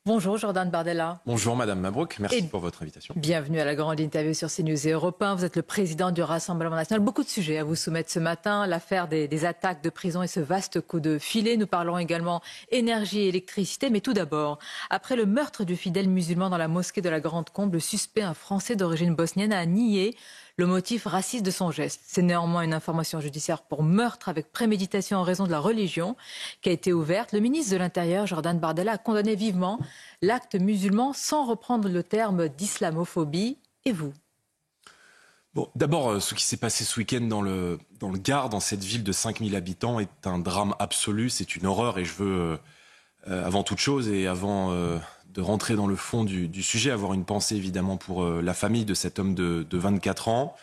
Bonjour Jordan Bardella. Bonjour Madame Mabrouk, merci pour votre invitation. Bienvenue à la grande interview sur CNews et Europe 1. Vous êtes le président du Rassemblement national. Beaucoup de sujets à vous soumettre ce matin. L'affaire des attaques de prison et ce vaste coup de filet. Nous parlerons également énergie et électricité. Mais tout d'abord, après le meurtre du fidèle musulman dans la mosquée de la Grande Combe, le suspect, un Français d'origine bosnienne, a nié le motif raciste de son geste. C'est néanmoins une information judiciaire pour meurtre avec préméditation en raison de la religion qui a été ouverte. Le ministre de l'Intérieur, Jordan Bardella, a condamné vivement l'acte musulman sans reprendre le terme d'islamophobie. Et vous? Bon, d'abord, ce qui s'est passé ce week-end dans le Gard, dans cette ville de 5000 habitants, est un drame absolu. C'est une horreur et je veux, avant toute chose et avant de rentrer dans le fond du sujet, avoir une pensée évidemment pour la famille de cet homme de 24 ans.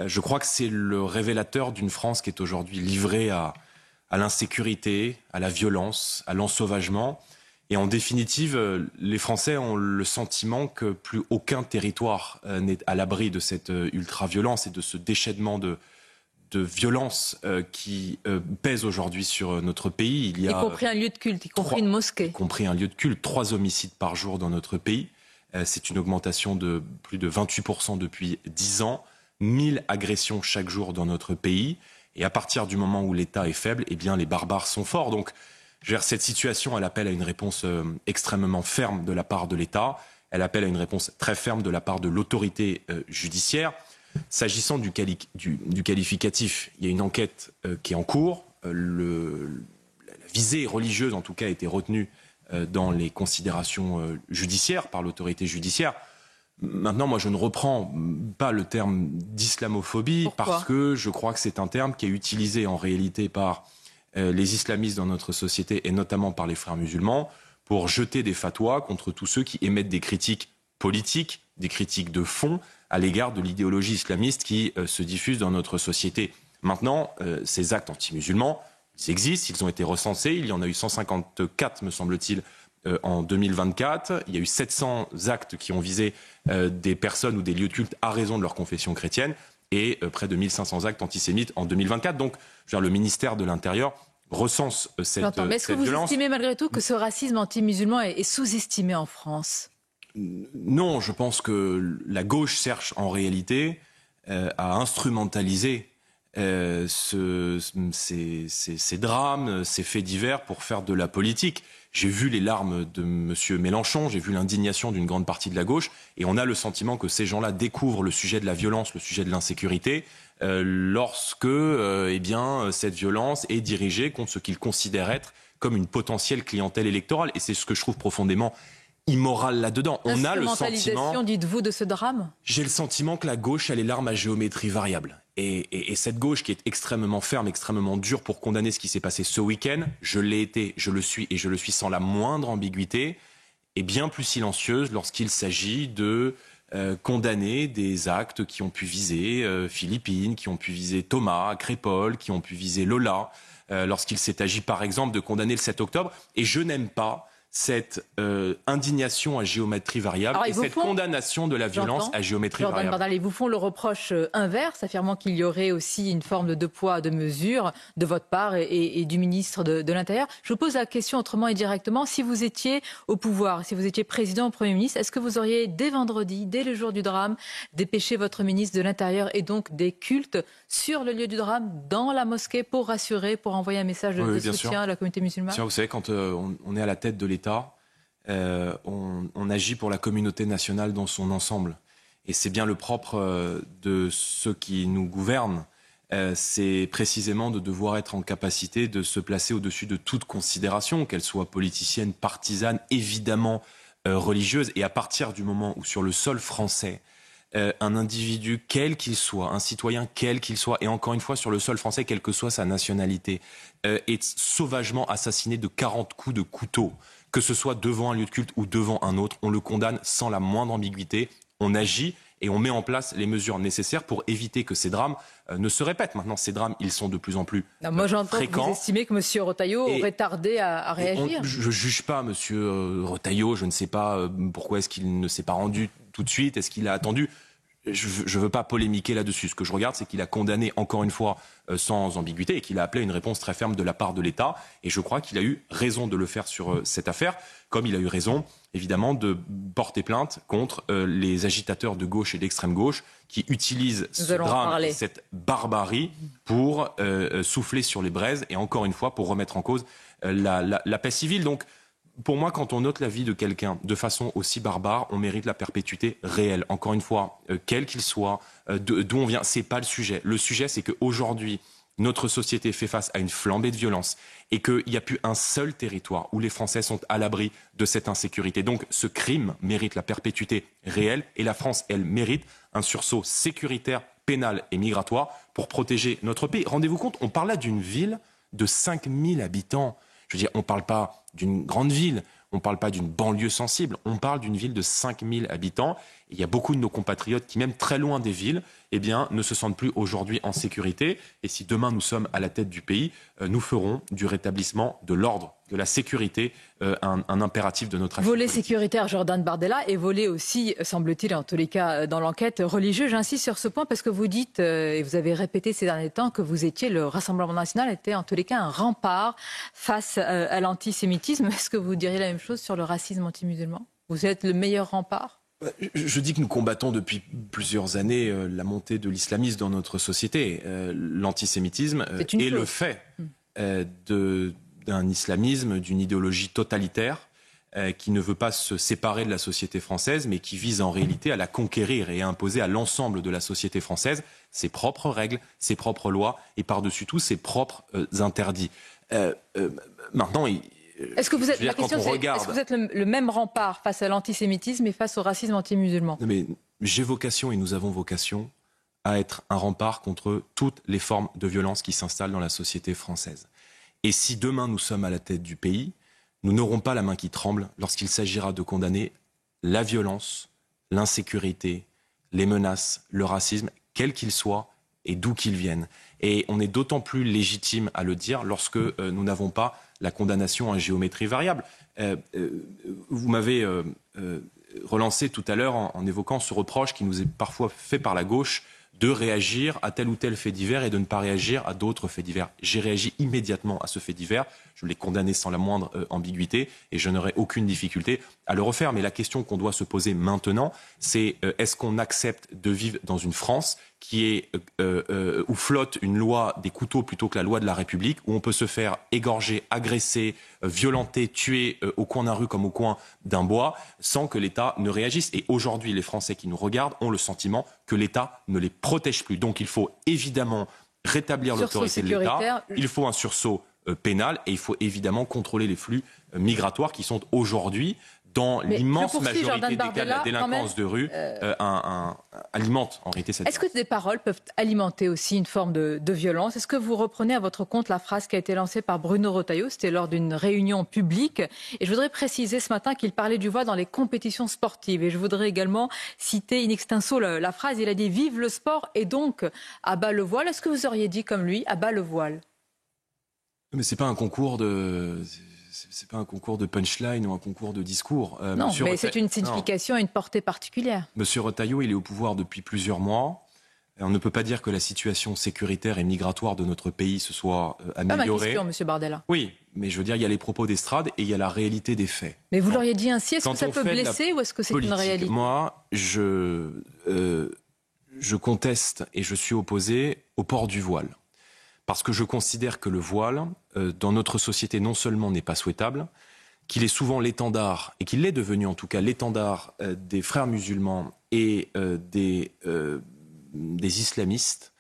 Je crois que c'est le révélateur d'une France qui est aujourd'hui livrée à l'insécurité, à la violence, à l'ensauvagement. Et en définitive, les Français ont le sentiment que plus aucun territoire n'est à l'abri de cette ultra-violence et de ce déchaînement de violence qui pèse aujourd'hui sur notre pays. Il y a, y compris un lieu de culte, y compris une mosquée. Y compris un lieu de culte, 3 homicides par jour dans notre pays. C'est une augmentation de plus de 28% depuis 10 ans. 1000 agressions chaque jour dans notre pays. Et à partir du moment où l'État est faible, eh bien, les barbares sont forts. Donc, cette situation, elle appelle à une réponse extrêmement ferme de la part de l'État. Elle appelle à une réponse très ferme de la part de l'autorité judiciaire. S'agissant du qualificatif, il y a une enquête qui est en cours. La visée religieuse, en tout cas, a été retenue dans les considérations judiciaires par l'autorité judiciaire. Maintenant, moi, je ne reprends pas le terme d'islamophobie parce que je crois que c'est un terme qui est utilisé en réalité par les islamistes dans notre société et notamment par les frères musulmans pour jeter des fatwas contre tous ceux qui émettent des critiques politiques, des critiques de fond à l'égard de l'idéologie islamiste qui se diffuse dans notre société. Maintenant, ces actes anti-musulmans, ils existent, ils ont été recensés, il y en a eu 154, me semble-t-il, en 2024. Il y a eu 700 actes qui ont visé des personnes ou des lieux de culte à raison de leur confession chrétienne et près de 1500 actes antisémites en 2024. Donc, je veux dire, le ministère de l'Intérieur recense cette violence. Mais est-ce que vous estimez malgré tout que ce racisme anti-musulman est sous-estimé en France ? Non, je pense que la gauche cherche en réalité à instrumentaliser ces drames, ces faits divers pour faire de la politique. J'ai vu les larmes de M. Mélenchon, j'ai vu l'indignation d'une grande partie de la gauche, et on a le sentiment que ces gens-là découvrent le sujet de la violence, le sujet de l'insécurité, lorsque cette violence est dirigée contre ce qu'ils considèrent être comme une potentielle clientèle électorale. Et c'est ce que je trouve profondément immoral là-dedans. On a le sentiment, dites-vous, de ce drame ? J'ai le sentiment que la gauche a les larmes à géométrie variable. Et cette gauche qui est extrêmement ferme, extrêmement dure pour condamner ce qui s'est passé ce week-end, je l'ai été, je le suis et je le suis sans la moindre ambiguïté, est bien plus silencieuse lorsqu'il s'agit de condamner des actes qui ont pu viser Philippine, qui ont pu viser Thomas, Crépol, qui ont pu viser Lola, lorsqu'il s'est agi par exemple de condamner le 7 octobre. Et je n'aime pas cette indignation à géométrie variable et cette condamnation de la violence à géométrie variable. Bardella, ils vous font le reproche inverse, affirmant qu'il y aurait aussi une forme de deux poids, deux mesures de votre part et du ministre de l'Intérieur. Je vous pose la question autrement et directement. Si vous étiez au pouvoir, si vous étiez président ou Premier ministre, est-ce que vous auriez, dès vendredi, dès le jour du drame, dépêché votre ministre de l'Intérieur et donc des cultes sur le lieu du drame, dans la mosquée, pour rassurer, pour envoyer un message de soutien à la communauté musulmane ? Vous savez, quand on est à la tête de l'État, on agit pour la communauté nationale dans son ensemble. Et c'est bien le propre de ceux qui nous gouvernent, c'est précisément de devoir être en capacité de se placer au-dessus de toute considération, qu'elle soit politicienne, partisane, évidemment religieuse. Et à partir du moment où sur le sol français, un individu quel qu'il soit, un citoyen quel qu'il soit, et encore une fois sur le sol français, quelle que soit sa nationalité, est sauvagement assassiné de 40 coups de couteau, que ce soit devant un lieu de culte ou devant un autre, on le condamne sans la moindre ambiguïté, on agit et on met en place les mesures nécessaires pour éviter que ces drames ne se répètent. Maintenant, ces drames, ils sont de plus en plus fréquents. Moi, j'entends que vous estimez que M. Retailleau aurait tardé à réagir. Je ne juge pas M. Retailleau, je ne sais pas pourquoi est-ce qu'il ne s'est pas rendu tout de suite, est-ce qu'il a attendu. je veux pas polémiquer là-dessus. Ce que je regarde, c'est qu'il a condamné encore une fois sans ambiguïté et qu'il a appelé une réponse très ferme de la part de l'État. Et je crois qu'il a eu raison de le faire sur cette affaire, comme il a eu raison, évidemment, de porter plainte contre les agitateurs de gauche et d'extrême gauche qui utilisent ce drame et cette barbarie pour souffler sur les braises et encore une fois pour remettre en cause la paix civile. Donc, pour moi, quand on ôte la vie de quelqu'un de façon aussi barbare, on mérite la perpétuité réelle. Encore une fois, quel qu'il soit, d'où on vient, c'est pas le sujet. Le sujet, c'est qu'aujourd'hui, notre société fait face à une flambée de violence et qu'il n'y a plus un seul territoire où les Français sont à l'abri de cette insécurité. Donc, ce crime mérite la perpétuité réelle et la France, elle, mérite un sursaut sécuritaire, pénal et migratoire pour protéger notre pays. Rendez-vous compte, on parle là d'une ville de 5000 habitants. Je veux dire, on ne parle pas d'une grande ville, on ne parle pas d'une banlieue sensible, on parle d'une ville de 5000 habitants. Et il y a beaucoup de nos compatriotes qui, même très loin des villes, eh bien, ne se sentent plus aujourd'hui en sécurité. Et si demain nous sommes à la tête du pays, nous ferons du rétablissement de l'ordre, de la sécurité, un impératif de notre action volet politique. Sécuritaire, Jordan Bardella, et volet aussi, semble-t-il, en tous les cas, dans l'enquête religieux. J'insiste sur ce point parce que vous dites, et vous avez répété ces derniers temps, que vous étiez, le Rassemblement national était en tous les cas un rempart face à l'antisémitisme. Est-ce que vous diriez la même chose sur le racisme anti-musulman? Vous êtes le meilleur rempart? Je dis que nous combattons depuis plusieurs années la montée de l'islamisme dans notre société. L'antisémitisme est le fait d'un islamisme, d'une idéologie totalitaire qui ne veut pas se séparer de la société française, mais qui vise en réalité à la conquérir et à imposer à l'ensemble de la société française ses propres règles, ses propres lois et par-dessus tout ses propres interdits. Maintenant, est-ce que vous êtes, la question c'est, est-ce que vous êtes le même rempart face à l'antisémitisme et face au racisme anti-musulman? Mais j'ai vocation et nous avons vocation à être un rempart contre toutes les formes de violence qui s'installent dans la société française. Et si demain nous sommes à la tête du pays, nous n'aurons pas la main qui tremble lorsqu'il s'agira de condamner la violence, l'insécurité, les menaces, le racisme, quel qu'il soit et d'où qu'il vienne. Et on est d'autant plus légitime à le dire lorsque nous n'avons pas la condamnation à géométrie variable. Vous m'avez relancé tout à l'heure en évoquant ce reproche qui nous est parfois fait par la gauche de réagir à tel ou tel fait divers et de ne pas réagir à d'autres faits divers. J'ai réagi immédiatement à ce fait divers, je l'ai condamné sans la moindre ambiguïté et je n'aurai aucune difficulté à le refaire. Mais la question qu'on doit se poser maintenant, c'est est-ce qu'on accepte de vivre dans une France qui est où flotte une loi des couteaux plutôt que la loi de la République, où on peut se faire égorger, agresser, violenter, tuer au coin d'un rue comme au coin d'un bois, sans que l'État ne réagisse. Et aujourd'hui, les Français qui nous regardent ont le sentiment que l'État ne les protège plus. Donc il faut évidemment rétablir l'autorité de l'État, il faut un sursaut pénal et il faut évidemment contrôler les flux migratoires qui sont aujourd'hui, dans l'immense majorité des cas de la délinquance de rue, alimente en réalité cette... Est-ce que des paroles peuvent alimenter aussi une forme de violence? Est-ce que vous reprenez à votre compte la phrase qui a été lancée par Bruno Retailleau, c'était lors d'une réunion publique, et je voudrais préciser ce matin qu'il parlait du voile dans les compétitions sportives, et je voudrais également citer in extenso la phrase, il a dit « Vive le sport et donc à bas le voile ». Est-ce que vous auriez dit comme lui « à bas le voile » ? Mais c'est pas un concours de... C'est pas un concours de punchline ou un concours de discours. Non, mais c'est une signification et une portée particulière. Monsieur Retailleau, il est au pouvoir depuis plusieurs mois. On ne peut pas dire que la situation sécuritaire et migratoire de notre pays se soit améliorée. Pas ma question, monsieur Bardella. Oui, mais je veux dire, il y a les propos d'estrade et il y a la réalité des faits. Mais vous l'auriez dit ainsi, est-ce que ça peut blesser ou est-ce que c'est une réalité? Moi, je conteste et je suis opposé au port du voile. Parce que je considère que le voile, dans notre société, non seulement n'est pas souhaitable, qu'il est souvent l'étendard, et qu'il est devenu en tout cas l'étendard des frères musulmans et des islamistes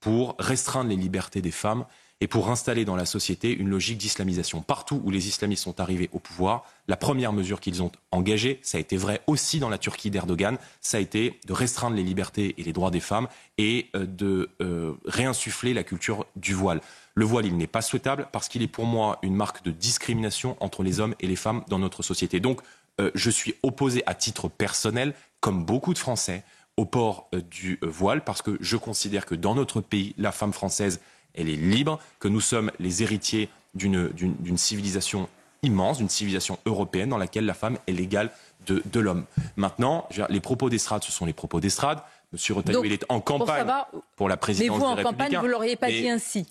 pour restreindre les libertés des femmes et pour installer dans la société une logique d'islamisation. Partout où les islamistes sont arrivés au pouvoir, la première mesure qu'ils ont engagée, ça a été vrai aussi dans la Turquie d'Erdogan, ça a été de restreindre les libertés et les droits des femmes et de réinsuffler la culture du voile. Le voile, il n'est pas souhaitable parce qu'il est pour moi une marque de discrimination entre les hommes et les femmes dans notre société. Donc, je suis opposé à titre personnel, comme beaucoup de Français, au port du voile parce que je considère que dans notre pays, la femme française, elle est libre, que nous sommes les héritiers d'une civilisation immense, d'une civilisation européenne dans laquelle la femme est l'égale de l'homme. Maintenant, les propos d'estrade, ce sont les propos d'estrade. M. Retailleau, Donc, il est en campagne pour la présidence des Républicains. Mais vous, en campagne, vous ne l'auriez pas dit ainsi?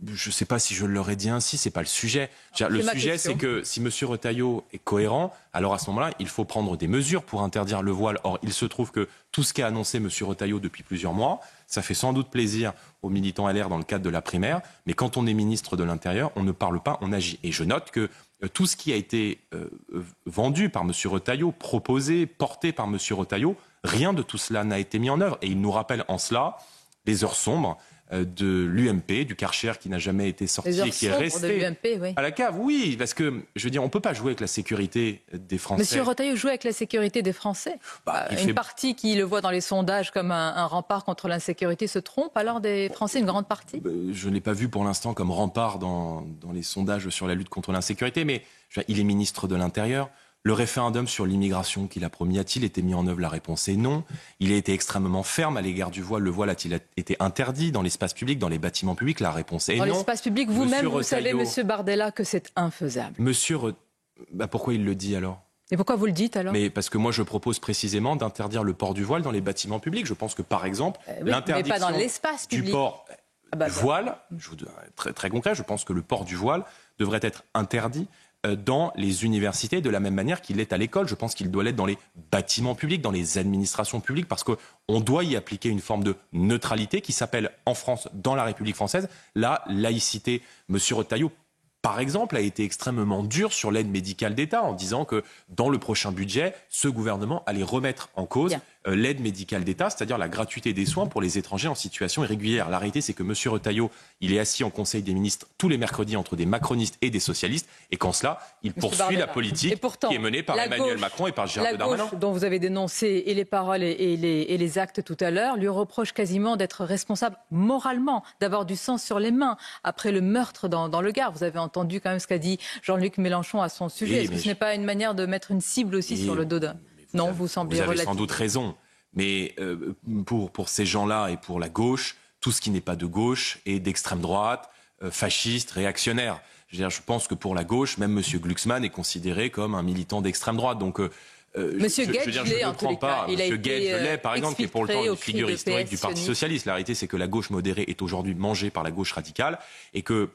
Je ne sais pas si je l'aurais dit ainsi, c'est pas le sujet. Le sujet, c'est que si M. Retailleau est cohérent, alors à ce moment-là, il faut prendre des mesures pour interdire le voile. Or, il se trouve que tout ce qu'a annoncé M. Retailleau depuis plusieurs mois, ça fait sans doute plaisir aux militants LR dans le cadre de la primaire, mais quand on est ministre de l'Intérieur, on ne parle pas, on agit. Et je note que tout ce qui a été vendu par M. Retailleau, proposé, porté par M. Retailleau, rien de tout cela n'a été mis en œuvre. Et il nous rappelle en cela les heures sombres de l'UMP, du Karcher qui n'a jamais été sorti et qui est resté à la cave. Oui, parce que, je veux dire, on ne peut pas jouer avec la sécurité des Français. Monsieur Retailleau joue avec la sécurité des Français. Une partie qui le voit dans les sondages comme un rempart contre l'insécurité se trompe alors des Français, une grande partie? Je ne l'ai pas vu pour l'instant comme rempart dans les sondages sur la lutte contre l'insécurité, mais il est ministre de l'Intérieur. Le référendum sur l'immigration qu'il a promis a-t-il été mis en œuvre? La réponse est non. Il a été extrêmement ferme à l'égard du voile. Le voile a-t-il été interdit dans l'espace public, dans les bâtiments publics? La réponse est non. Dans l'espace public, vous-même, vous savez, Monsieur Bardella, que c'est infaisable. Pourquoi il le dit alors? Et pourquoi vous le dites alors? Mais parce que moi je propose précisément d'interdire le port du voile dans les bâtiments publics. Je pense que par exemple, l'interdiction mais pas dans l'espace public. Du port du voile, je vous donne très, très concret, je pense que le port du voile devrait être interdit dans les universités de la même manière qu'il l'est à l'école. Je pense qu'il doit l'être dans les bâtiments publics, dans les administrations publiques, parce qu'on doit y appliquer une forme de neutralité qui s'appelle en France, dans la République française, la laïcité. Monsieur Retailleau, par exemple, a été extrêmement dur sur l'aide médicale d'État en disant que dans le prochain budget, ce gouvernement allait remettre en cause l'aide médicale d'État, c'est-à-dire la gratuité des soins pour les étrangers en situation irrégulière. La réalité, c'est que M. Retailleau, il est assis en Conseil des ministres tous les mercredis entre des macronistes et des socialistes, et qu'en cela, il poursuit la politique qui est menée par Emmanuel Macron et par Gérald Darmanin. La gauche, dont vous avez dénoncé et les paroles et les actes tout à l'heure, lui reproche quasiment d'être responsable moralement, d'avoir du sang sur les mains après le meurtre dans le Gard. Vous avez entendu quand même ce qu'a dit Jean-Luc Mélenchon à son sujet. Est-ce que ce n'est pas une manière de mettre une cible aussi sur le dos d'un... Non, vous semblez relatif. Vous avez sans doute raison. Mais pour ces gens-là et pour la gauche, tout ce qui n'est pas de gauche est d'extrême droite, fasciste, réactionnaire. Je pense que pour la gauche, même M. Glucksmann est considéré comme un militant d'extrême droite. Donc, Monsieur Guedj, je ne comprends pas. Monsieur Guedj l'est, par exemple, qui est pour le temps une figure historique du Parti socialiste. La réalité, c'est que la gauche modérée est aujourd'hui mangée par la gauche radicale et que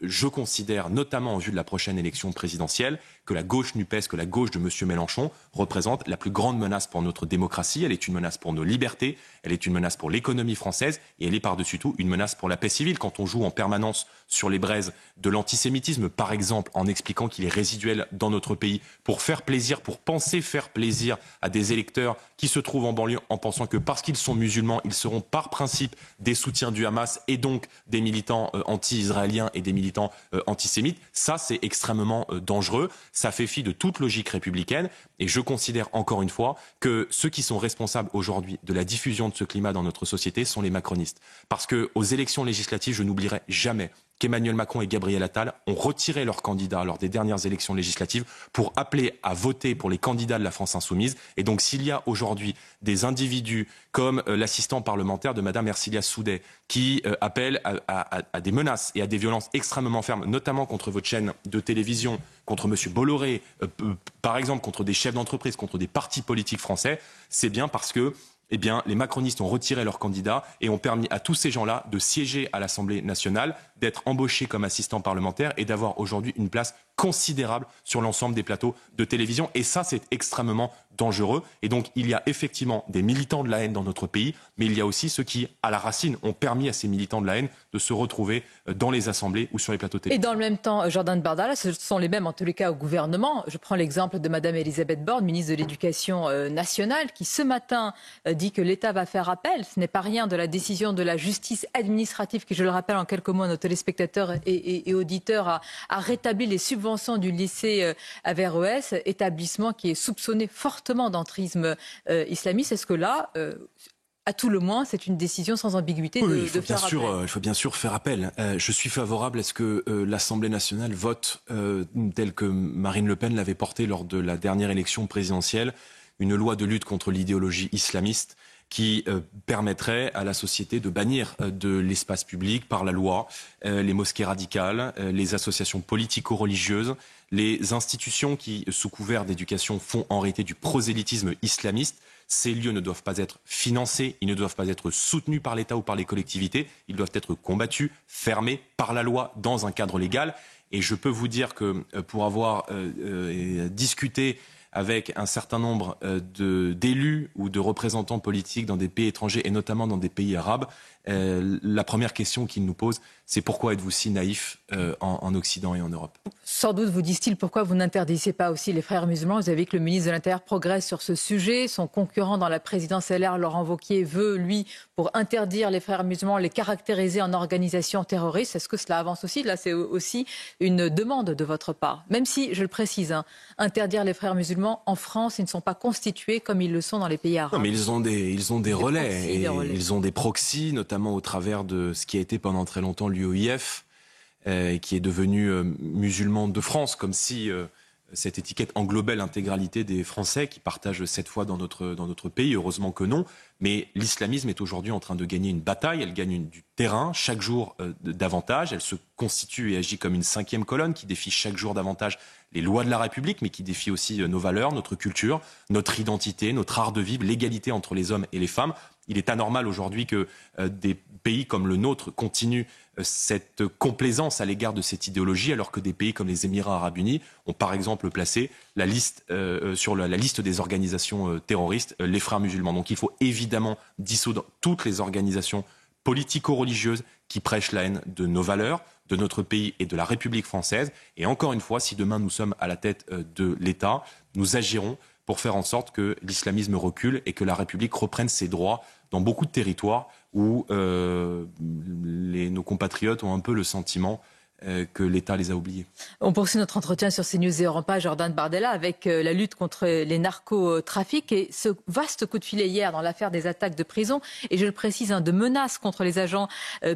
je considère, notamment en vue de la prochaine élection présidentielle, que la gauche NUPES, que la gauche de M. Mélenchon représente la plus grande menace pour notre démocratie. Elle est une menace pour nos libertés, elle est une menace pour l'économie française et elle est par-dessus tout une menace pour la paix civile. Quand on joue en permanence sur les braises de l'antisémitisme, par exemple en expliquant qu'il est résiduel dans notre pays, pour faire plaisir, pour penser faire plaisir à des électeurs qui se trouvent en banlieue en pensant que parce qu'ils sont musulmans, ils seront par principe des soutiens du Hamas et donc des militants anti-israéliens et des militants antisémites, ça c'est extrêmement dangereux. Ça fait fi de toute logique républicaine et je considère encore une fois que ceux qui sont responsables aujourd'hui de la diffusion de ce climat dans notre société sont les macronistes. Parce qu'aux élections législatives, je n'oublierai jamais qu'Emmanuel Macron et Gabriel Attal ont retiré leurs candidats lors des dernières élections législatives pour appeler à voter pour les candidats de la France insoumise. Et donc s'il y a aujourd'hui des individus comme l'assistant parlementaire de Mme Ercilia Soudet qui appellent à des menaces et à des violences extrêmement fermes, notamment contre votre chaîne de télévision, contre M. Bolloré, par exemple contre des chefs d'entreprise, contre des partis politiques français, c'est bien parce que les macronistes ont retiré leurs candidats et ont permis à tous ces gens-là de siéger à l'Assemblée nationale, d'être embauchés comme assistants parlementaires et d'avoir aujourd'hui une place considérable sur l'ensemble des plateaux de télévision. Et ça, c'est extrêmement dangereux. Et donc, il y a effectivement des militants de la haine dans notre pays, mais il y a aussi ceux qui, à la racine, ont permis à ces militants de la haine de se retrouver dans les assemblées ou sur les plateaux télé. Et dans le même temps, Jordan Bardella, ce sont les mêmes en tous les cas au gouvernement. Je prends l'exemple de Mme Elisabeth Borne, ministre de l'Éducation nationale, qui ce matin dit que l'État va faire appel. Ce n'est pas rien de la décision de la justice administrative qui, je le rappelle en quelques mots à nos téléspectateurs et auditeurs, a rétabli les subventions du lycée Averroès, établissement qui est soupçonné fortement d'entrisme islamiste. Est-ce que là, à tout le moins, c'est une décision sans ambiguïté de faire appel? Il faut bien sûr faire appel. Je suis favorable à ce que l'Assemblée nationale vote tel que Marine Le Pen l'avait porté lors de la dernière élection présidentielle, une loi de lutte contre l'idéologie islamiste qui permettrait à la société de bannir de l'espace public par la loi les mosquées radicales, les associations politico-religieuses, les institutions qui, sous couvert d'éducation, font en réalité du prosélytisme islamiste. Ces lieux ne doivent pas être financés, ils ne doivent pas être soutenus par l'État ou par les collectivités, ils doivent être combattus, fermés par la loi dans un cadre légal. Et je peux vous dire que pour avoir discuté avec un certain nombre d'élus ou de représentants politiques dans des pays étrangers et notamment dans des pays arabes, la première question qu'ils nous posent, c'est pourquoi êtes-vous si naïfs en Occident et en Europe? Sans doute vous disent-ils pourquoi vous n'interdisez pas aussi les frères musulmans. Vous avez vu que le ministre de l'Intérieur progresse sur ce sujet. Son concurrent dans la présidence LR, Laurent Wauquiez, veut, lui, pour interdire les frères musulmans, les caractériser en organisation terroriste. Est-ce que cela avance aussi? Là, c'est aussi une demande de votre part. Même si, je le précise, interdire les frères musulmans, en France, ils ne sont pas constitués comme ils le sont dans les pays arabes. Non, mais ils ont des relais. Proxys, des relais. Ils ont des proxys, notamment au travers de ce qui a été pendant très longtemps l'UOIF, qui est devenu musulman de France, comme si cette étiquette englobait l'intégralité des Français qui partagent cette foi dans notre pays. Heureusement que non. Mais l'islamisme est aujourd'hui en train de gagner une bataille. Elle gagne du terrain chaque jour davantage. Elle se constitue et agit comme une cinquième colonne qui défie chaque jour davantage les lois de la République, mais qui défie aussi nos valeurs, notre culture, notre identité, notre art de vivre, l'égalité entre les hommes et les femmes. Il est anormal aujourd'hui que des pays comme le nôtre continuent cette complaisance à l'égard de cette idéologie, alors que des pays comme les Émirats arabes unis ont par exemple placé sur la liste des organisations terroristes les frères musulmans. Donc il faut évidemment dissoudre toutes les organisations politico-religieuses qui prêchent la haine de nos valeurs, de notre pays et de la République française. Et encore une fois, si demain nous sommes à la tête de l'État, nous agirons pour faire en sorte que l'islamisme recule et que la République reprenne ses droits dans beaucoup de territoires où nos compatriotes ont un peu le sentiment que l'État les a oubliés. On poursuit notre entretien sur CNews et Europe 1, Jordan Bardella, avec la lutte contre les narcotrafics et ce vaste coup de filet hier dans l'affaire des attaques de prison et je le précise, de menaces contre les agents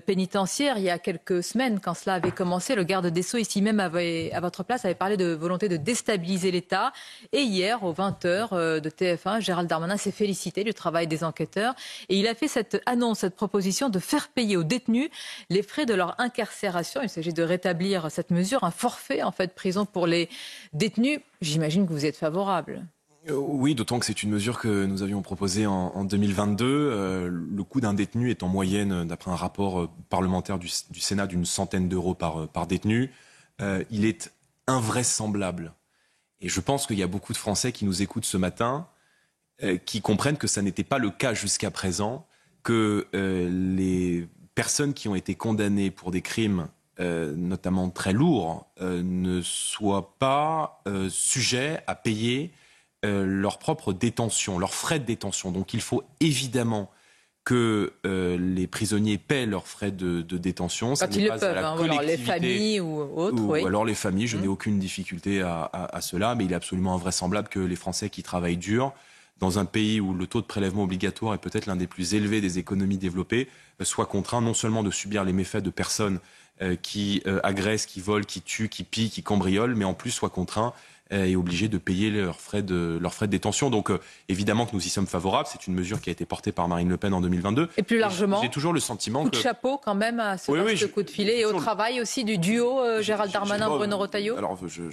pénitentiaires. Il y a quelques semaines, quand cela avait commencé, le garde des Sceaux, ici même à votre place, avait parlé de volonté de déstabiliser l'État. Et hier, aux 20h de TF1, Gérald Darmanin s'est félicité du travail des enquêteurs et il a fait cette annonce, cette proposition de faire payer aux détenus les frais de leur incarcération. Il s'agit de rétablir cette mesure, un forfait en fait prison pour les détenus. J'imagine que vous êtes favorable. Oui, d'autant que c'est une mesure que nous avions proposée en 2022. Le coût d'un détenu est en moyenne, d'après un rapport parlementaire du Sénat, d'une centaine d'euros par détenu. Il est invraisemblable. Et je pense qu'il y a beaucoup de Français qui nous écoutent ce matin, qui comprennent que ça n'était pas le cas jusqu'à présent, que les personnes qui ont été condamnées pour des crimes notamment très lourds, ne soient pas sujets à payer leur propre détention, leurs frais de détention. Donc il faut évidemment que les prisonniers paient leurs frais de détention. Quand ils le peuvent, alors les familles ou autres. Ou oui. alors les familles, je n'ai aucune difficulté à cela, mais il est absolument invraisemblable que les Français qui travaillent dur, dans un pays où le taux de prélèvement obligatoire est peut-être l'un des plus élevés des économies développées, soient contraints non seulement de subir les méfaits de personnes qui agressent, qui volent, qui tuent, qui pillent, qui cambriolent, mais en plus soient contraints et obligés de payer leurs frais de détention. Donc évidemment que nous y sommes favorables. C'est une mesure qui a été portée par Marine Le Pen en 2022. Et plus largement, j'ai toujours le sentiment coup de chapeau quand même à ce coup de filet et au travail aussi du duo Gérald Darmanin-Bruno Retailleau. Alors je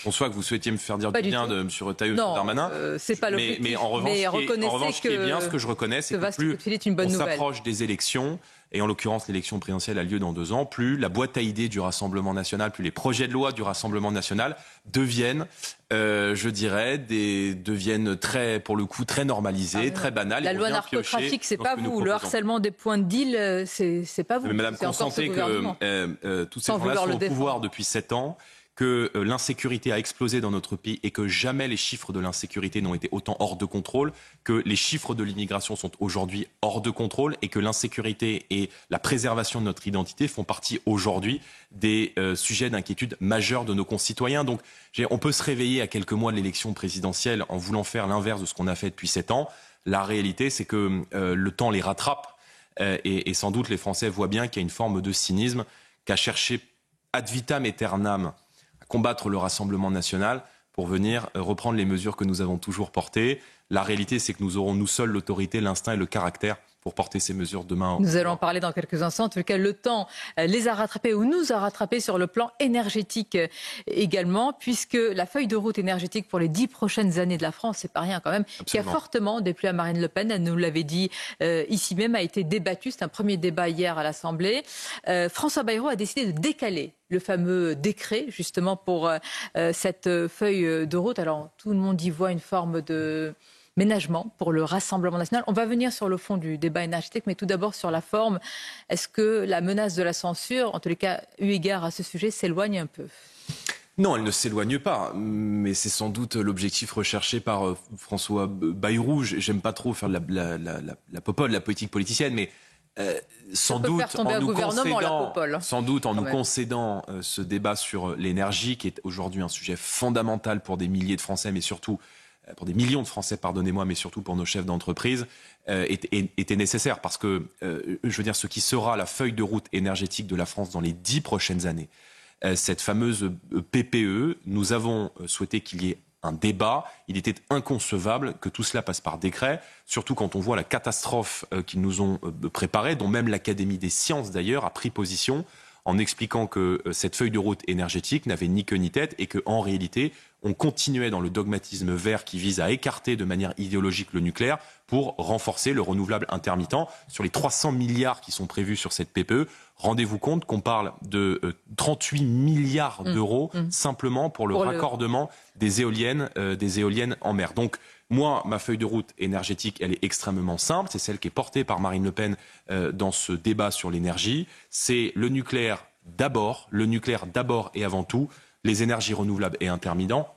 conçois que vous souhaitiez me faire dire du bien de M. Retailleau et de M. Darmanin. C'est pas l'objectif. Mais en revanche, ce qui est bien, ce que je reconnais, c'est que plus on s'approche des élections, et en l'occurrence l'élection présidentielle a lieu dans 2 ans, plus la boîte à idées du Rassemblement national, plus les projets de loi du Rassemblement national deviennent, deviennent très, pour le coup, très normalisés, très banals. La loi narcotrafic, c'est pas vous. Le harcèlement des points de deal, c'est pas vous. Mais madame, consentez que tous ces gens-là sont au pouvoir depuis 7 ans, que l'insécurité a explosé dans notre pays et que jamais les chiffres de l'insécurité n'ont été autant hors de contrôle, que les chiffres de l'immigration sont aujourd'hui hors de contrôle et que l'insécurité et la préservation de notre identité font partie aujourd'hui des sujets d'inquiétude majeurs de nos concitoyens. Donc on peut se réveiller à quelques mois de l'élection présidentielle en voulant faire l'inverse de ce qu'on a fait depuis 7 ans. La réalité, c'est que le temps les rattrape et sans doute les Français voient bien qu'il y a une forme de cynisme qu'a cherché ad vitam aeternam combattre le Rassemblement national pour venir reprendre les mesures que nous avons toujours portées. La réalité, c'est que nous aurons nous seuls l'autorité, l'instinct et le caractère pour porter ces mesures demain. Nous allons en parler dans quelques instants. En tout cas, le temps les a rattrapés ou nous a rattrapés sur le plan énergétique également, puisque la feuille de route énergétique pour les 10 prochaines années de la France, c'est pas rien quand même, Absolument. qui a fortement déplu à Marine Le Pen. Elle nous l'avait dit ici même, a été débattue. C'est un premier débat hier à l'Assemblée. François Bayrou a décidé de décaler le fameux décret, justement, pour cette feuille de route. Alors, tout le monde y voit une forme de ménagement pour le Rassemblement national. On va venir sur le fond du débat énergétique, mais tout d'abord sur la forme. Est-ce que la menace de la censure, en tous les cas, eu égard à ce sujet, s'éloigne un peu ? Non, elle ne s'éloigne pas, mais c'est sans doute l'objectif recherché par François Bayrou. J'aime pas trop faire la popole, la politique politicienne, mais sans doute en nous concédant ce débat sur l'énergie, qui est aujourd'hui un sujet fondamental pour des milliers de Français, mais surtout pour des millions de Français, pardonnez-moi, mais surtout pour nos chefs d'entreprise, était nécessaire. Parce que, je veux dire, ce qui sera la feuille de route énergétique de la France dans les 10 prochaines années, cette fameuse PPE, nous avons souhaité qu'il y ait un débat. Il était inconcevable que tout cela passe par décret, surtout quand on voit la catastrophe qu'ils nous ont préparée, dont même l'Académie des sciences d'ailleurs a pris position en expliquant que cette feuille de route énergétique n'avait ni queue ni tête et qu'en réalité, on continuait dans le dogmatisme vert qui vise à écarter de manière idéologique le nucléaire pour renforcer le renouvelable intermittent. Sur les 300 milliards qui sont prévus sur cette PPE, rendez-vous compte qu'on parle de 38 milliards d'euros simplement pour le raccordement des éoliennes en mer. Donc, moi, ma feuille de route énergétique, elle est extrêmement simple. C'est celle qui est portée par Marine Le Pen dans ce débat sur l'énergie. C'est le nucléaire d'abord et avant tout, les énergies renouvelables et intermittents.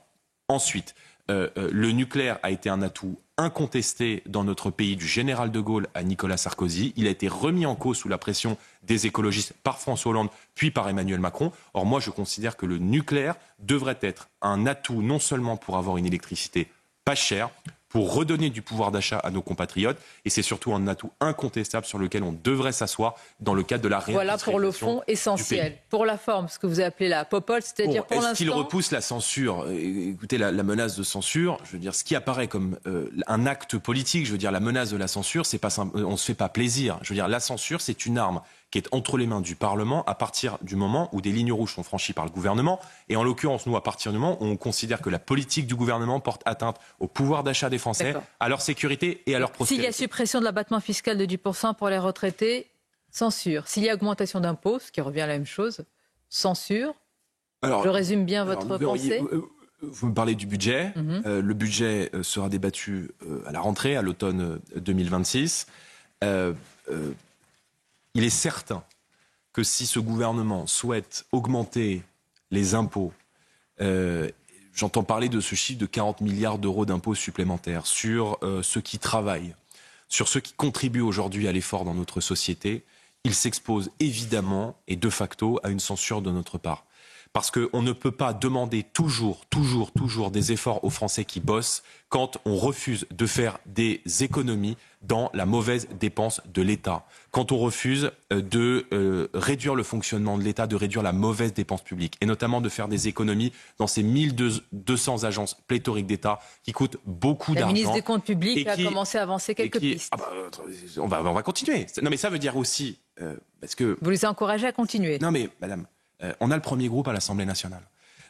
Ensuite, le nucléaire a été un atout incontesté dans notre pays du général de Gaulle à Nicolas Sarkozy. Il a été remis en cause sous la pression des écologistes par François Hollande, puis par Emmanuel Macron. Or, moi, je considère que le nucléaire devrait être un atout non seulement pour avoir une électricité pas chère, pour redonner du pouvoir d'achat à nos compatriotes. Et c'est surtout un atout incontestable sur lequel on devrait s'asseoir dans le cadre de la réindustrialisation. Voilà pour le fond essentiel. Pour la forme, ce que vous appelez la popole, c'est-à-dire pour l'instant... Est-ce qu'il repousse la censure ? Écoutez, la menace de censure, je veux dire, ce qui apparaît comme un acte politique, je veux dire, la menace de la censure, c'est pas simple, on se fait pas plaisir. Je veux dire, la censure, c'est une arme qui est entre les mains du Parlement à partir du moment où des lignes rouges sont franchies par le gouvernement. Et en l'occurrence, nous, à partir du moment où on considère que la politique du gouvernement porte atteinte au pouvoir d'achat des Français, à leur sécurité et à leur prospérité. S'il y a suppression de l'abattement fiscal de 10% pour les retraités, censure. S'il y a augmentation d'impôts, ce qui revient à la même chose, censure. Je résume bien votre pensée. Vous me parlez du budget. Le budget sera débattu à la rentrée, à l'automne 2026. Il est certain que si ce gouvernement souhaite augmenter les impôts, j'entends parler de ce chiffre de 40 milliards d'euros d'impôts supplémentaires sur ceux qui travaillent, sur ceux qui contribuent aujourd'hui à l'effort dans notre société, il s'expose évidemment et de facto à une censure de notre part. Parce qu'on ne peut pas demander toujours des efforts aux Français qui bossent quand on refuse de faire des économies dans la mauvaise dépense de l'État. Quand on refuse de réduire le fonctionnement de l'État, de réduire la mauvaise dépense publique. Et notamment de faire des économies dans ces 1200 agences pléthoriques d'État qui coûtent beaucoup d'argent. La ministre des Comptes publics a commencé à avancer quelques pistes. On va continuer. Non mais ça veut dire aussi... parce que... Vous les encouragez à continuer. Non mais madame... on a le premier groupe à l'Assemblée nationale.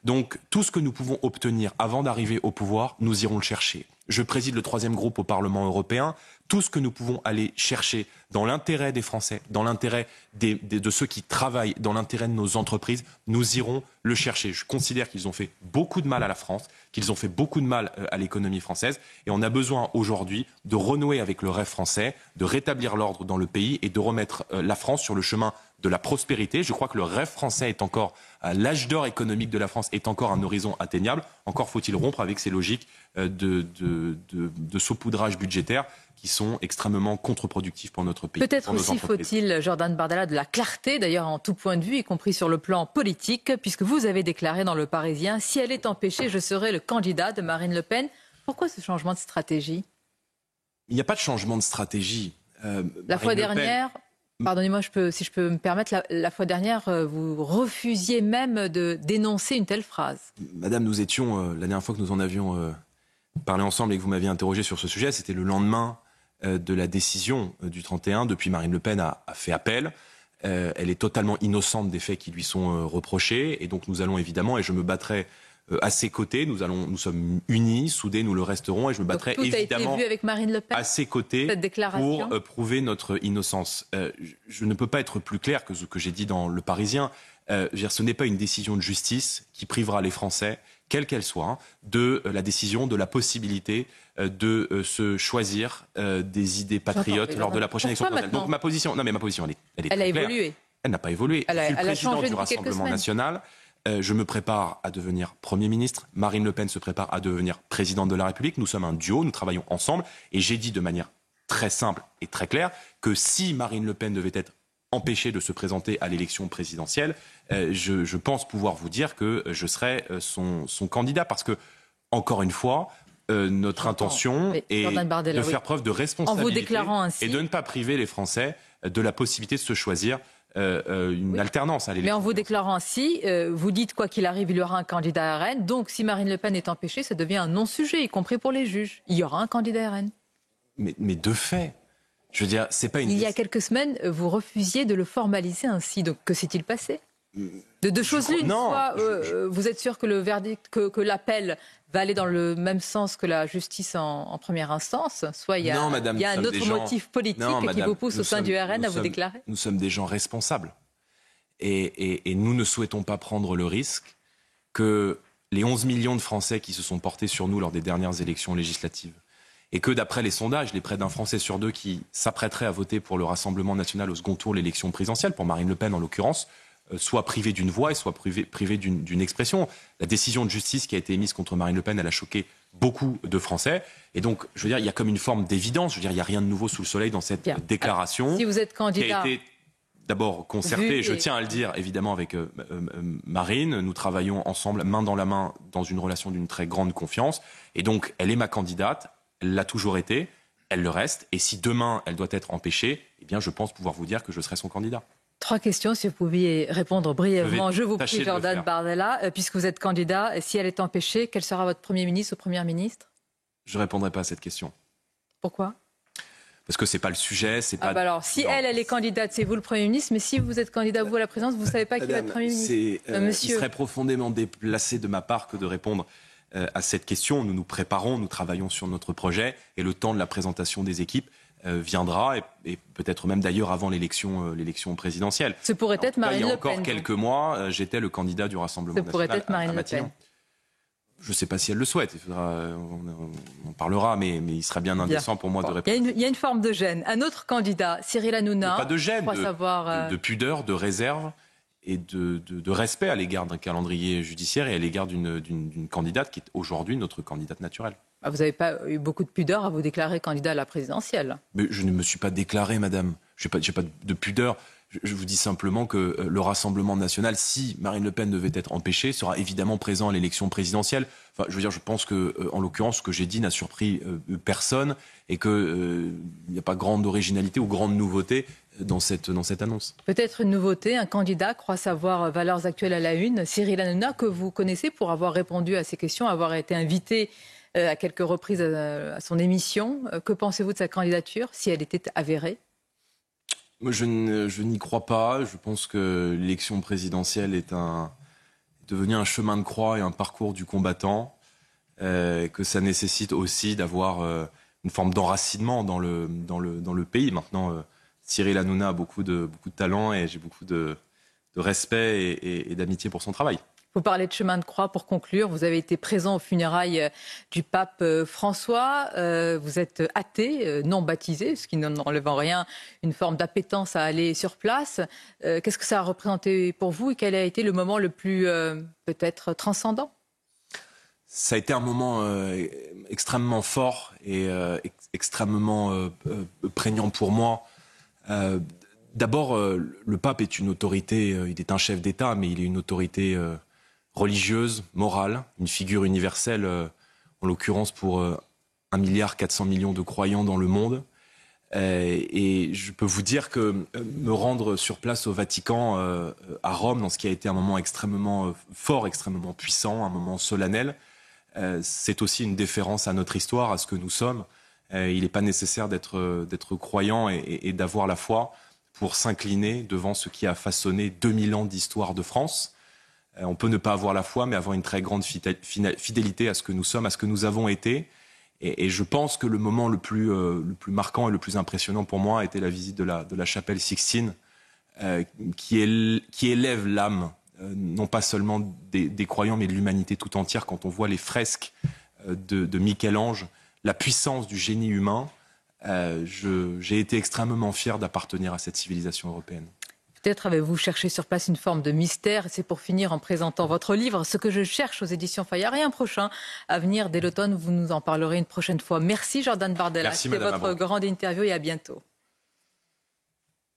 Donc, tout ce que nous pouvons obtenir avant d'arriver au pouvoir, nous irons le chercher. Je préside le troisième groupe au Parlement européen. Tout ce que nous pouvons aller chercher dans l'intérêt des Français, dans l'intérêt de ceux qui travaillent, dans l'intérêt de nos entreprises, nous irons le chercher. Je considère qu'ils ont fait beaucoup de mal à la France, qu'ils ont fait beaucoup de mal à l'économie française. Et on a besoin aujourd'hui de renouer avec le rêve français, de rétablir l'ordre dans le pays et de remettre la France sur le chemin de la prospérité. Je crois que le rêve français est encore, l'âge d'or économique de la France est encore un horizon atteignable. Encore faut-il rompre avec ces logiques de saupoudrage budgétaire qui sont extrêmement contre-productifs pour notre pays. Peut-être aussi faut-il, Jordan Bardella, de la clarté, d'ailleurs en tout point de vue, y compris sur le plan politique, puisque vous avez déclaré dans Le Parisien « Si elle est empêchée, je serai le candidat de Marine Le Pen ». Pourquoi ce changement de stratégie ? Il n'y a pas de changement de stratégie. La fois dernière, Pardonnez-moi, si je peux me permettre, la fois dernière, vous refusiez même de dénoncer une telle phrase. Madame, nous étions, la dernière fois que nous en avions parlé ensemble et que vous m'aviez interrogé sur ce sujet, c'était le lendemain de la décision du 31. Depuis, Marine Le Pen a fait appel. Elle est totalement innocente des faits qui lui sont reprochés. Et donc nous allons évidemment, et je me battrai à ses côtés, nous sommes unis, soudés, nous le resterons, et je me battrai donc, tout évidemment a été vu avec Marine Le Pen, à ses côtés pour prouver notre innocence. Je ne peux pas être plus clair que ce que j'ai dit dans Le Parisien. Ce n'est pas une décision de justice qui privera les Français, quelle qu'elle soit, de la décision, de la possibilité de se choisir des idées patriotes lors de la prochaine élection présidentielle. Donc ma position, elle est elle a très claire. évolué. Elle n'a pas évolué. Je suis le président du Rassemblement national. Je me prépare à devenir Premier ministre. Marine Le Pen se prépare à devenir présidente de la République. Nous sommes un duo, nous travaillons ensemble. Et j'ai dit de manière très simple et très claire que si Marine Le Pen devait être empêchée de se présenter à l'élection présidentielle, je pense pouvoir vous dire que je serai son candidat. Parce que, encore une fois, notre intention est de faire preuve de responsabilité et de ne pas priver les Français de la possibilité de se choisir une alternance à l'élection. Mais en vous déclarant ainsi, vous dites quoi qu'il arrive, il y aura un candidat RN. Donc si Marine Le Pen est empêchée, ça devient un non-sujet, y compris pour les juges. Il y aura un candidat RN. Mais de fait, je veux dire, c'est pas une... Il y a quelques semaines, vous refusiez de le formaliser ainsi. Donc que s'est-il passé ? De deux choses l'une. Soit vous êtes sûr que le verdict, que l'appel va aller dans le même sens que la justice en première instance, soit il y a un autre motif politique qui vous pousse au sein du RN à vous déclarer. Nous sommes des gens responsables. Et nous ne souhaitons pas prendre le risque que les 11 millions de Français qui se sont portés sur nous lors des dernières élections législatives, et que d'après les sondages, les près d'un Français sur deux qui s'apprêteraient à voter pour le Rassemblement national au second tour, l'élection présidentielle, pour Marine Le Pen en l'occurrence, soit privé d'une voix et soit privé d'une expression. La décision de justice qui a été émise contre Marine Le Pen, elle a choqué beaucoup de Français. Et donc, je veux dire, il y a comme une forme d'évidence. Je veux dire, il n'y a rien de nouveau sous le soleil dans cette déclaration. Alors, si vous êtes candidat... Qui a été d'abord concertée, je tiens à le dire, évidemment, avec Marine. Nous travaillons ensemble, main dans la main, dans une relation d'une très grande confiance. Et donc, elle est ma candidate. Elle l'a toujours été. Elle le reste. Et si demain, elle doit être empêchée, eh bien, je pense pouvoir vous dire que je serai son candidat. 3 questions, si vous pouviez répondre brièvement. Je vous prie, Jordan Bardella, puisque vous êtes candidat, si elle est empêchée, quel sera votre Premier ministre ou Première ministre ? Je ne répondrai pas à cette question. Pourquoi ? Parce que ce n'est pas le sujet. Alors, si elle est candidate, c'est vous le Premier ministre, mais si vous êtes candidat, vous, à la présidence, vous ne savez pas qui va être Premier ministre. Il serait profondément déplacé de ma part que de répondre à cette question. Nous nous préparons, nous travaillons sur notre projet, et le temps de la présentation des équipes viendra, et peut-être même d'ailleurs avant l'élection présidentielle. Ce pourrait être Marine Le Pen. Il y a encore quelques mois, j'étais le candidat du Rassemblement national. Ce pourrait être Marine Le Pen. Je ne sais pas si elle le souhaite, on en parlera, mais il serait bien indécent pour moi de répondre. Il y a une forme de gêne. Un autre candidat, Cyril Hanouna. Pas de gêne, de pudeur, de réserve et de respect à l'égard d'un calendrier judiciaire et à l'égard d'une candidate qui est aujourd'hui notre candidate naturelle. Vous n'avez pas eu beaucoup de pudeur à vous déclarer candidat à la présidentielle. Mais je ne me suis pas déclaré, madame. Je n'ai pas de pudeur. Je vous dis simplement que le Rassemblement national, si Marine Le Pen devait être empêchée, sera évidemment présent à l'élection présidentielle. Enfin, je veux dire, je pense que, en l'occurrence, ce que j'ai dit n'a surpris personne et qu'il n'y a pas grande originalité ou grande nouveauté dans cette annonce. Peut-être une nouveauté, un candidat croit savoir valeurs actuelles à la une, Cyril Hanouna, que vous connaissez pour avoir répondu à ces questions, avoir été invité à quelques reprises à son émission. Que pensez-vous de sa candidature, si elle était avérée ? Moi, je n'y crois pas. Je pense que l'élection présidentielle est devenu un chemin de croix et un parcours du combattant, que ça nécessite aussi d'avoir une forme d'enracinement dans le pays. Maintenant, Cyril Hanouna a beaucoup de talent et j'ai beaucoup de respect et d'amitié pour son travail. Vous parlez de chemin de croix pour conclure. Vous avez été présent aux funérailles du pape François. Vous êtes athée, non baptisé, ce qui n'enlève en rien une forme d'appétence à aller sur place. Qu'est-ce que ça a représenté pour vous et quel a été le moment le plus peut-être transcendant ? Ça a été un moment extrêmement fort et extrêmement prégnant pour moi. D'abord, le pape est une autorité, il est un chef d'État, mais il est une autorité religieuse, morale, une figure universelle, en l'occurrence pour 1,4 milliard de croyants dans le monde. Et je peux vous dire que me rendre sur place au Vatican, à Rome, dans ce qui a été un moment extrêmement fort, extrêmement puissant, un moment solennel, c'est aussi une déférence à notre histoire, à ce que nous sommes. Il n'est pas nécessaire d'être croyant et d'avoir la foi pour s'incliner devant ce qui a façonné 2000 ans d'histoire de France. On peut ne pas avoir la foi, mais avoir une très grande fidélité à ce que nous sommes, à ce que nous avons été. Et je pense que le moment le plus marquant et le plus impressionnant pour moi était la visite de la chapelle Sixtine, qui élève l'âme, non pas seulement des croyants, mais de l'humanité tout entière. Quand on voit les fresques de Michel-Ange, la puissance du génie humain, j'ai été extrêmement fier d'appartenir à cette civilisation européenne. Peut-être avez-vous cherché sur place une forme de mystère. C'est pour finir en présentant votre livre, Ce que je cherche aux éditions Fayard. Et un prochain à venir dès l'automne, vous nous en parlerez une prochaine fois. Merci Jordan Bardella. Merci, c'était votre grande interview et à bientôt.